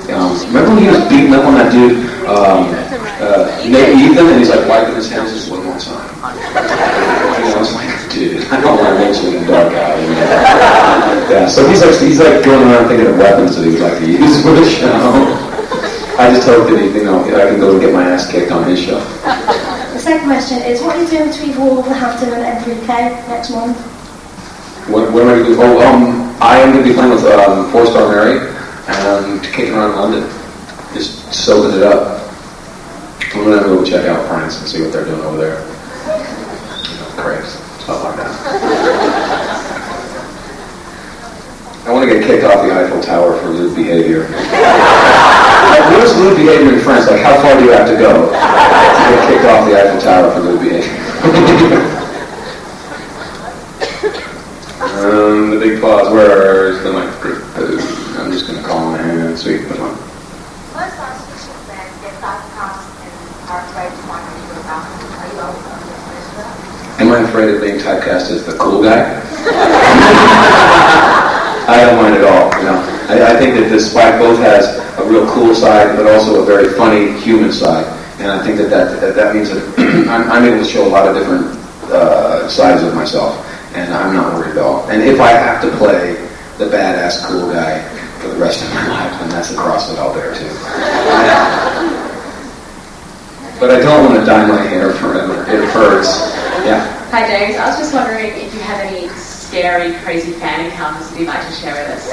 Remember when he was beating up on that dude, Nate Ethan, and he's like wiping his hands, just one more time. I was like, dude, I don't want to mention him dark out. Yeah, so he's like going around thinking of weapons that he would like to use for the show. I just hope that I can go and get my ass kicked on his show. The second question is, what are you doing between Wolverhampton and M3K next month? What am I going to do? I am going to be playing with 4-Star Mary and kicking around London, just soaking it up. I'm going to go check out France and see what they're doing over there. Crepes, stuff like that. I want to get kicked off the Eiffel Tower for lewd behavior. What is lewd behavior in France? Like, how far do you have to go to get kicked off the Eiffel Tower for lewd behavior? The big pause. Where's the microphone? I'm just going to call him a hand. Sweet, which one? Most artificial fans get typecast and are afraid to find people about them. Are you always afraid of that? Am I afraid of being typecast as the cool guy? I don't mind at all. I think that this Spike both has a real cool side, but also a very funny human side, and I think that means that I'm able to show a lot of different sides of myself, and I'm not worried at all. And if I have to play the badass cool guy for the rest of my life, then that's the cross that I'll bear too. But I don't want to dye my hair forever. It hurts. Yeah. Hi James, I was just wondering if you have any scary, crazy fan encounters that you'd like to share with us.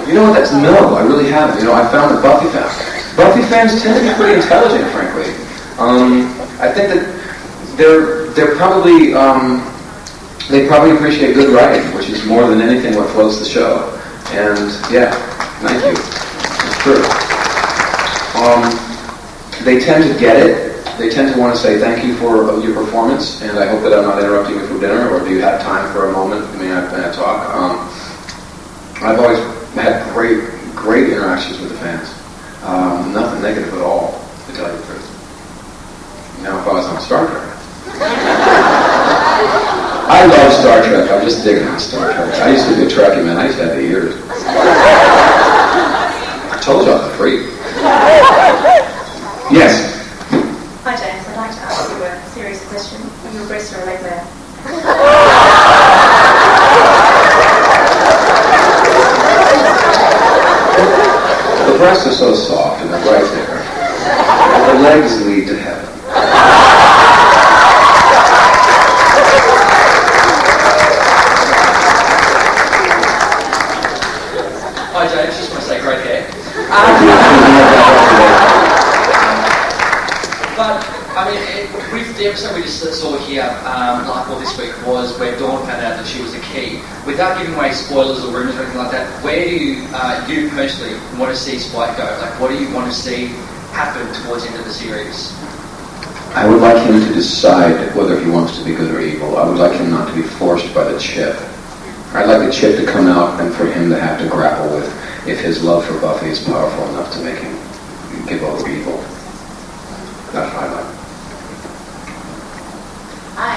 You know what? No, I really haven't. I found that Buffy fans tend to be pretty intelligent, frankly. I think that they're probably they probably appreciate good writing, which is more than anything what floats the show. And yeah, thank you. It's true. They tend to get it. They tend to want to say thank you for your performance, and I hope that I'm not interrupting you for dinner, or do you have time for a moment? May I talk? I've always had great interactions with the fans. Nothing negative at all, to tell you the truth. Now, if I was on Star Trek, I love Star Trek. I'm just digging on Star Trek. I used to be a Trekkie, man. I used to have the ears. I told you I was a freak. Yes. Hi James, I'd like to ask you a serious question. Are you a breast or a leg wear? The breasts are so soft and they're right there. The legs lead to heaven. Hi James, just want to say great hair. But, I mean, with the episode we just saw here, this week, was where Dawn found out that she was a key. Without giving away spoilers or rumours or anything like that, where do you personally want to see Spike go? Like, what do you want to see happen towards the end of the series? I would like him to decide whether he wants to be good or evil. I would like him not to be forced by the chip. I'd like the chip to come out and for him to have to grapple with if his love for Buffy is powerful enough to make him give over evil. That's what I like. Hi,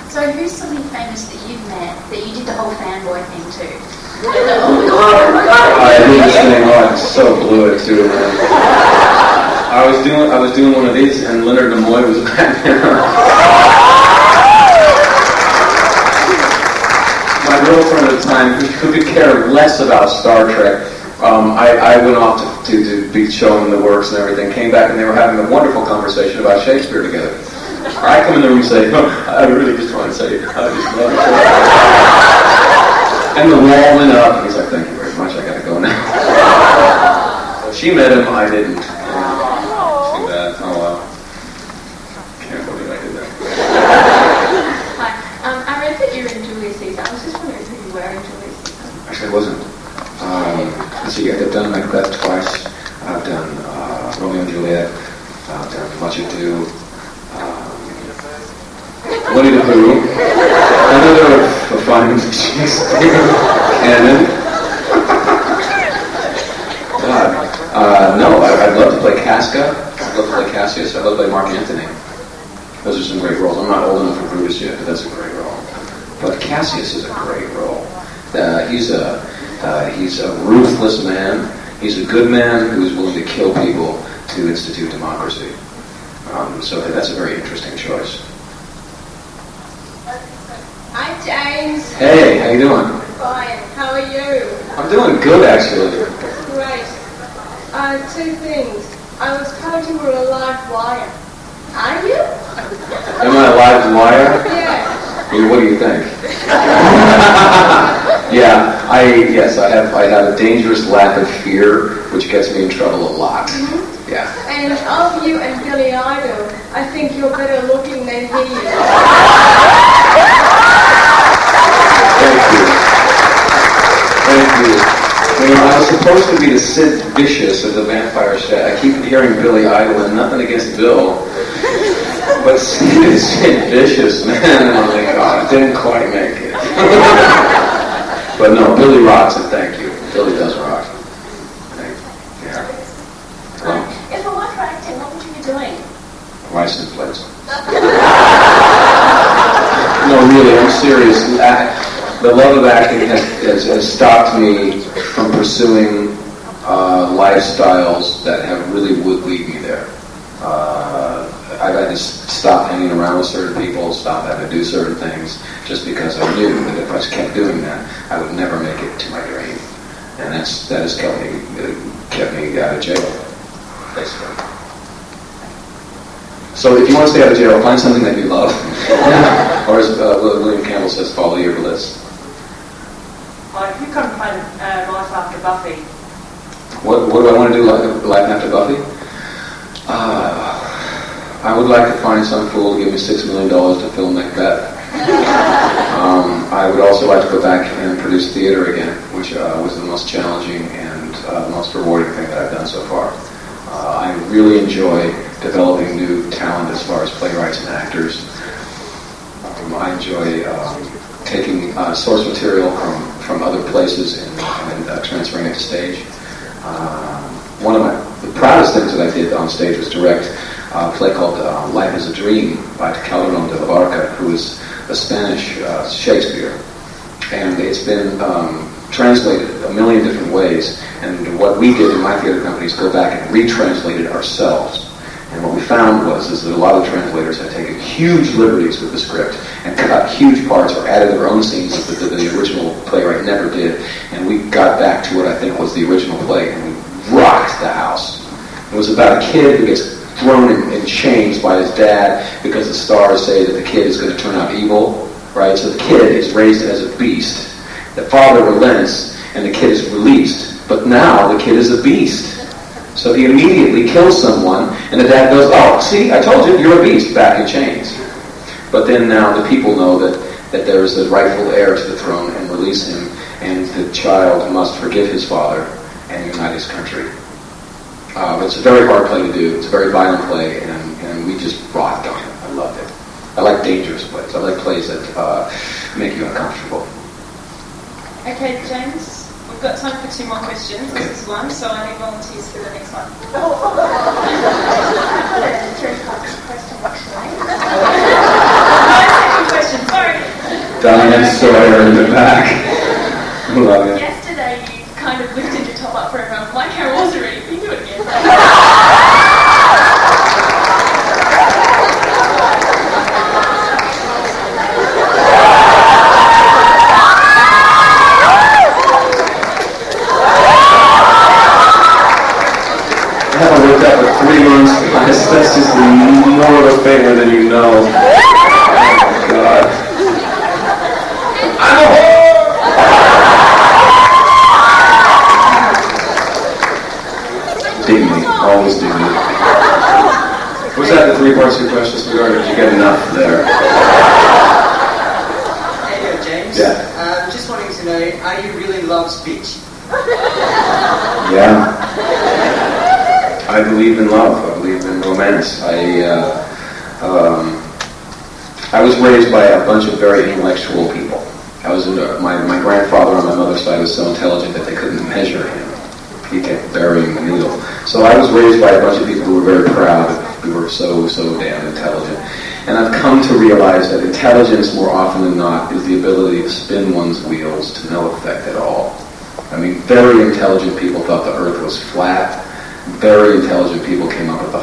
so who's somebody famous that you've met that you did the whole fanboy thing to? I did this thing, I so blew it too, man. I was doing one of these and Leonard Nimoy was back there. My girlfriend at the time, who could care less about Star Trek, I went off to be showing the works and everything, came back and they were having a wonderful conversation about Shakespeare together. I come in the room and say, I really just want to say, I just love it. And the wall went up, and he's like, thank you very much, I gotta go now. So she met him, I didn't. Too bad, oh well. Can't believe I did that. Hi, I read that you're in Julius Caesar. I was just wondering who you were in Julius Caesar. Actually, I wasn't. Let's see, I've done Macbeth twice. I've done Romeo and Juliet. I've done Much Ado. Winnie the Pooh. Another fun Shakespeare canon. God. No, I'd love to play Casca. I'd love to play Cassius. I'd love to play Mark Antony. Those are some great roles. I'm not old enough for Brutus yet, but that's a great role. But Cassius is a great role. He's a ruthless man. He's a good man who is willing to kill people to institute democracy. So that's a very interesting choice. Hi, James. Hey, how you doing? Fine. How are you? I'm doing good, actually. Great. Two things. I was told you were a live wire. Are you? Am I a live wire? Yeah. What do you think? Yeah, I have a dangerous lack of fear, which gets me in trouble a lot. Mm-hmm. Yeah. And of you and Billy Idol, I think you're better looking than he is. Thank you. You know, I was supposed to be the Sid Vicious of the Vampire Chef. I keep hearing Billy Idol, and nothing against Bill, but Sid Vicious, man. I'm like, oh, I didn't quite make it. But no, Billy rocks, and thank you. Billy does rock. Yeah. Well, If it weren't for acting, what would you be doing? license plates. No, really, I'm serious. The love of acting has stopped me from pursuing lifestyles that have really would lead me there. I've had to stop hanging around with certain people, stop having to do certain things, just because I knew that if I kept doing that, I would never make it to my dream. And that has kept me out of jail, basically. So if you want to stay out of jail, find something that you love. Or as William Campbell says, follow your bliss. Well, if you couldn't find life after Buffy, What do I want to do life after Buffy? I would like to find some fool to give me $6 million to film Macbeth. I would also like to go back and produce theater again, which was the most challenging and most rewarding thing that I've done so far. I really enjoy developing new talent as far as playwrights and actors. I enjoy taking source material from other places and transferring it to stage. One of the proudest things that I did on stage was direct a play called Life is a Dream by Calderón de la Barca, who is a Spanish Shakespeare. And it's been translated a million different ways. And what we did in my theater company is go back and retranslate it ourselves. And what we found is that a lot of translators had taken huge liberties with the script and cut huge parts or added their own scenes that the original playwright never did. And we got back to what I think was the original play, and we rocked the house. It was about a kid who gets thrown in chains by his dad because the stars say that the kid is going to turn out evil, right? So the kid is raised as a beast. The father relents, and the kid is released. But now the kid is a beast. So he immediately kills someone, and the dad goes, oh, see, I told you, you're a beast, back in chains. But then now the people know that there is a rightful heir to the throne and release him, and the child must forgive his father and unite his country. It's a very hard play to do. It's a very violent play, and we just rocked on it. I loved it. I like dangerous plays. I like plays that make you uncomfortable. Okay, James, we've got time for 2 more questions. Okay. This is one, so I need volunteers for the next one. Second question, sorry. Diane Sawyer in the back. Love it. Yesterday you kind of lifted your top up for everyone. Like how was already? Can you do it again? I haven't worked out for 3 months. That's just more of a favor than you know. Oh my God. I'm a whore! Dignity. Always dignity. Was that the 3 parts of your question, sweetheart, or did you get enough there? Hey, James. Yeah. Just wanting to know, are you really love's bitch? Yeah. I believe in love. I believe in romance. I was raised by a bunch of very intellectual people. My grandfather on my mother's side was so intelligent that they couldn't measure him. He kept burying the needle. So I was raised by a bunch of people who were very proud, who were so damn intelligent. And I've come to realize that intelligence, more often than not, is the ability to spin one's wheels to no effect at all. I mean, very intelligent people thought the Earth was flat. Very intelligent people came up with the